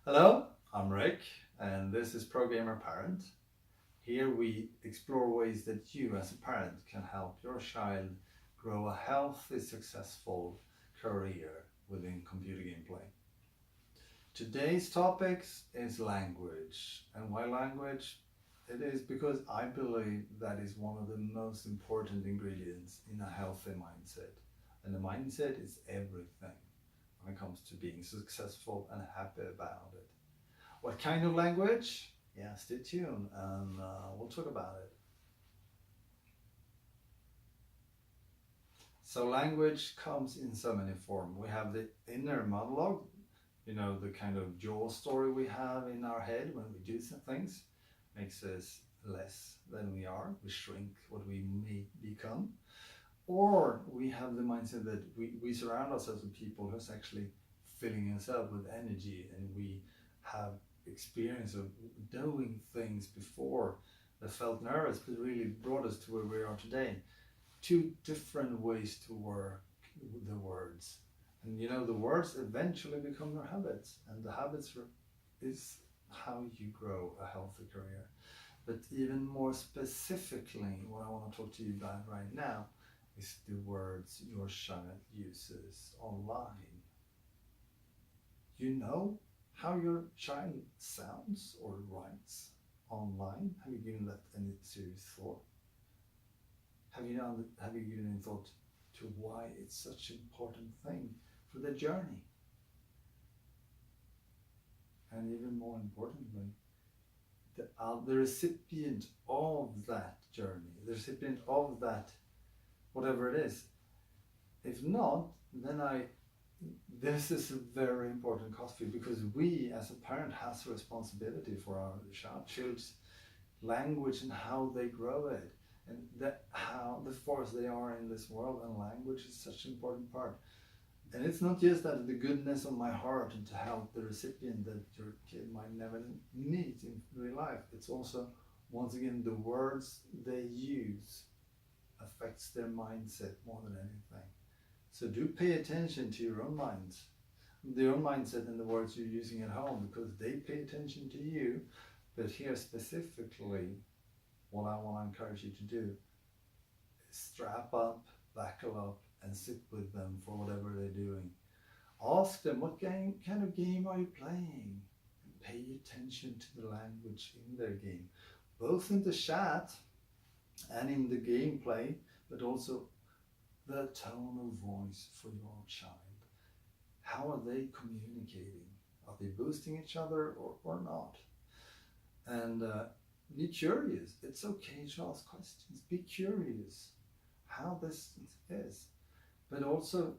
Hello, I'm Rick, and this is Pro Gamer Parent. Here we explore ways that you, as a parent, can help your child grow a healthy, successful career within computer gameplay. Today's topic is language, and why language? It is because I believe that is one of the most important ingredients in a healthy mindset, and the mindset is everything when it comes to being successful and happy about it. What kind of language? Yeah, stay tuned and we'll talk about it. So, language comes in so many forms. We have the inner monologue, the kind of jaw story we have in our head when we do some things, makes us less than we are. We shrink what we may become. Or we have the mindset that we surround ourselves with people who's actually filling us up with energy, and we have experience of doing things before that felt nervous but really brought us to where we are today. Two different ways to work the words. And the words eventually become your habits, and the habits is how you grow a healthy career. But even more specifically, what I want to talk to you about right now is the words your child uses online. You know how your child sounds or writes online? Have you given that any serious thought? Have you given any thought to why it's such an important thing for the journey? And even more importantly, the recipient of that journey, the recipient of that, whatever it is. If not, then this is a very important cost for you, because we as a parent has a responsibility for our child's language and how they grow it, and that how the force they are in this world, and language is such an important part. And it's not just that the goodness of my heart and to help the recipient that your kid might never meet in real life. It's also, once again, the words they use affects their mindset more than anything. So do pay attention to your own minds, your own mindset, and the words you're using at home, because they pay attention to you. But here specifically, what I want to encourage you to do is strap up, buckle up, and sit with them for whatever they're doing. Ask them, what kind of game are you playing? And pay attention to the language in their game, both in the chat and in the gameplay, but also the tone of voice for your child. How are they communicating? Are they boosting each other or not? And be curious. It's okay to ask questions. Be curious how this is. But also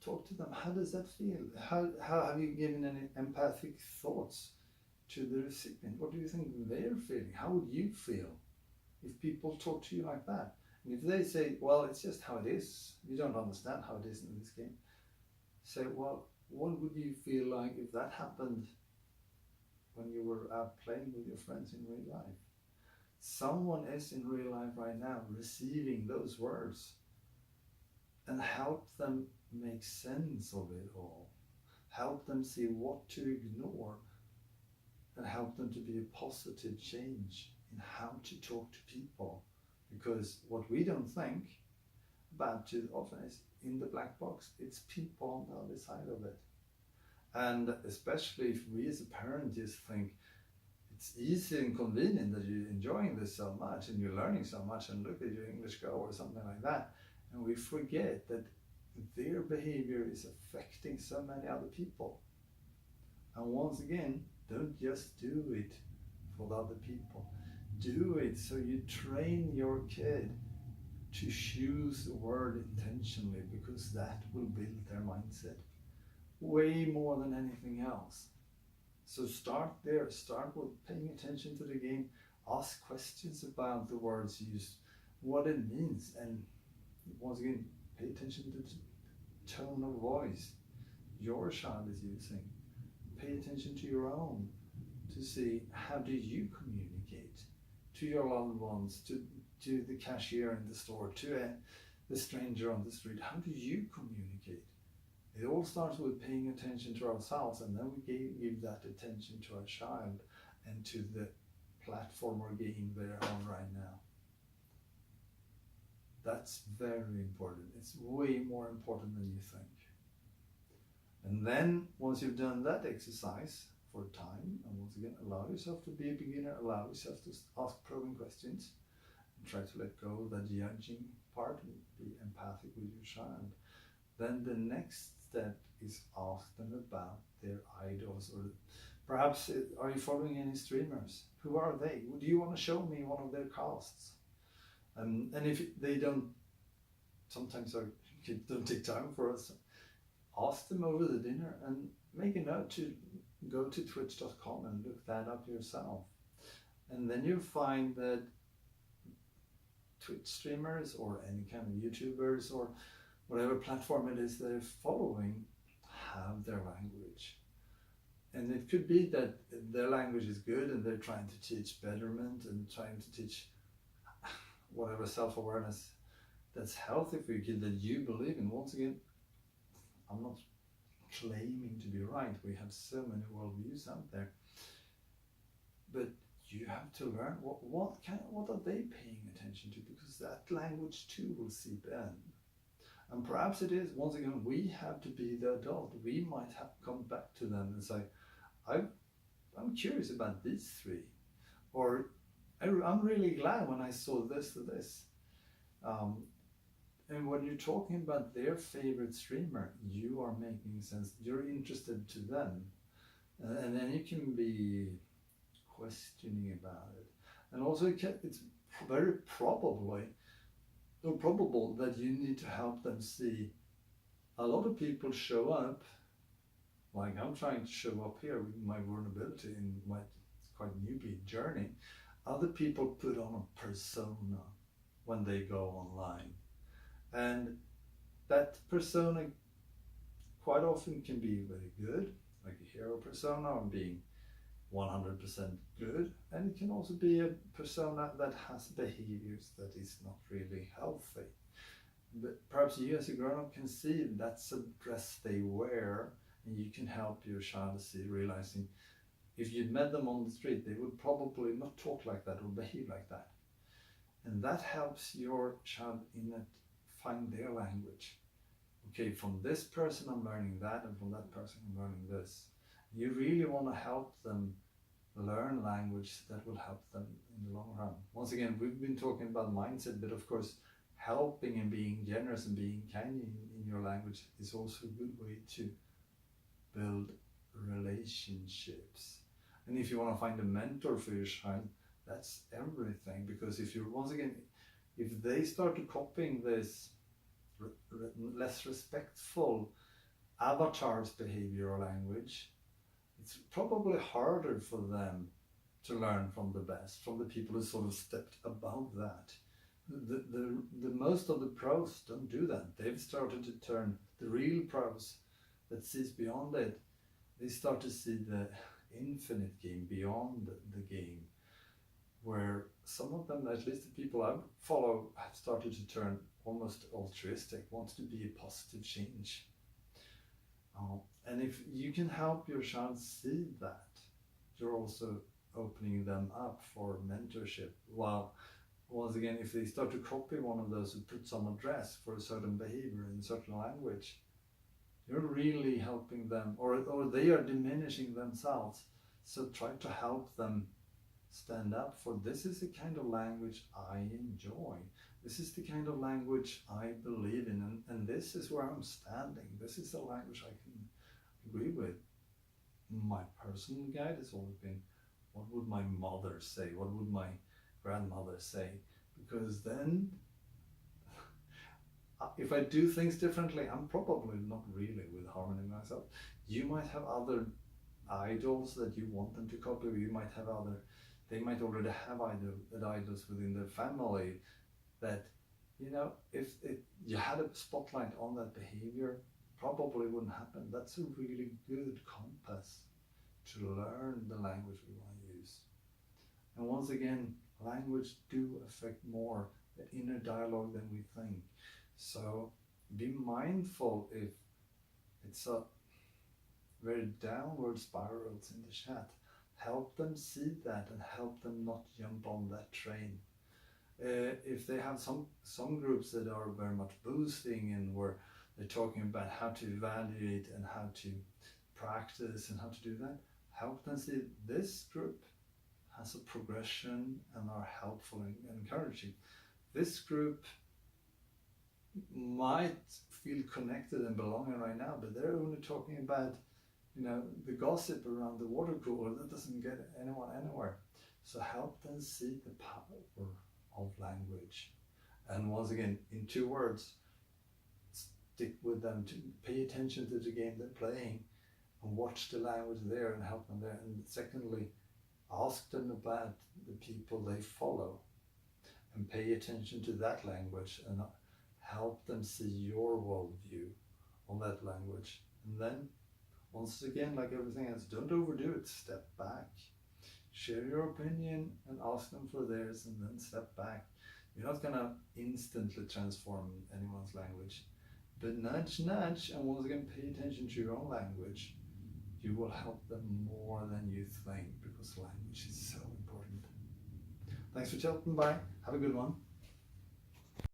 talk to them. How does that feel? How have you given any empathic thoughts to the recipient? What do you think they're feeling? How would you feel if people talk to you like that? And if they say, well, it's just how it is, you don't understand how it is in this game, say, well, what would you feel like if that happened when you were out playing with your friends in real life? Someone is in real life right now receiving those words, and help them make sense of it all. Help them see what to ignore, and help them to be a positive change in how to talk to people. Because what we don't think about too often is in the black box, it's people on the other side of it. And especially if we as a parent just think it's easy and convenient that you're enjoying this so much and you're learning so much, and look at your English go or something like that, and we forget that their behavior is affecting so many other people. And once again, don't just do it for the other people. Do it so you train your kid to choose a word intentionally, because that will build their mindset way more than anything else. So start there. Start with paying attention to the game. Ask questions about the words used, what it means, and once again, pay attention to the tone of voice your child is using. Pay attention to your own, to see how do you communicate to your loved ones, to the cashier in the store, to the stranger on the street. How do you communicate? It all starts with paying attention to ourselves, and then we give that attention to our child and to the platform or game they're on right now. That's very important. It's way more important than you think. And then once you've done that exercise for a time, and once again, allow yourself to be a beginner, allow yourself to ask probing questions, and try to let go of the judging part and be empathic with your child. Then the next step is ask them about their idols, or perhaps are you following any streamers? Who are they? Do you want to show me one of their casts? And if they don't, sometimes our kids don't take time for us, ask them over the dinner and make a note to go to twitch.com and look that up yourself. And then you'll find that Twitch streamers or any kind of YouTubers or whatever platform it is they're following have their language. And it could be that their language is good and they're trying to teach betterment and trying to teach whatever self-awareness that's healthy for your kid that you believe in. Once again, I'm not claiming to be right. We have so many worldviews out there. But you have to learn what are they paying attention to, because that language too will seep in. And perhaps it is, once again, we have to be the adult. We might have come back to them and say, I'm curious about these three. Or I'm really glad when I saw this or this. And when you're talking about their favorite streamer, you are making sense. You're interested to them. And then you can be questioning about it. And also it's very probable that you need to help them see a lot of people show up, like I'm trying to show up here with my vulnerability in my quite newbie journey. Other people put on a persona when they go online. And that persona quite often can be very good, like a hero persona and being 100% good. And it can also be a persona that has behaviors that is not really healthy. But perhaps you as a grown-up can see that's a dress they wear, and you can help your child see, realizing if you'd met them on the street, they would probably not talk like that or behave like that. And that helps your child find their language. Okay, from this person I'm learning that, and from that person I'm learning this. You really want to help them learn language that will help them in the long run. Once again, we've been talking about mindset, but of course, helping and being generous and being kind in your language is also a good way to build relationships. And if you want to find a mentor for your child, that's everything. Because if you're, once again, if they start to copying this less respectful avatar's behavior or language, it's probably harder for them to learn from the best, from the people who sort of stepped above that. The most of the pros don't do that. They've started to turn the real pros that sees beyond it. They start to see the infinite game beyond the game, where some of them, at least the people I follow, have started to turn almost altruistic, wants to be a positive change. And if you can help your child see that, you're also opening them up for mentorship. While, once again, if they start to copy one of those who puts on a dress for a certain behavior in a certain language, you're really helping them, or they are diminishing themselves. So try to help them stand up for, this is the kind of language I enjoy. This is the kind of language I believe in, and this is where I'm standing. This is the language I can agree with. My personal guide has always been, what would my mother say? What would my grandmother say? Because then, if I do things differently, I'm probably not really with harmony myself. You might have other idols that you want them to copy, or you might have they might already have idols within their family that, if you had a spotlight on that behavior, probably wouldn't happen. That's a really good compass to learn the language we want to use. And once again, language do affect more the inner dialogue than we think. So be mindful if it's a very downward spirals in the chat. Help them see that and help them not jump on that train. If they have some groups that are very much boosting and where they're talking about how to evaluate and how to practice and how to do that, help them see this group has a progression and are helpful and encouraging. This group might feel connected and belonging right now, but they're only talking about, you know, the gossip around the water cooler that doesn't get anyone anywhere. So help them see the power of language. And once again, in 2 words, stick with them, to pay attention to the game they're playing and watch the language there and help them there. And secondly, ask them about the people they follow and pay attention to that language and help them see your worldview on that language. And then, once again, like everything else, don't overdo it. Step back. Share your opinion and ask them for theirs, and then step back. You're not going to instantly transform anyone's language, but nudge, nudge, and once again, pay attention to your own language. You will help them more than you think, because language is so important. Thanks for stopping by. Have a good one.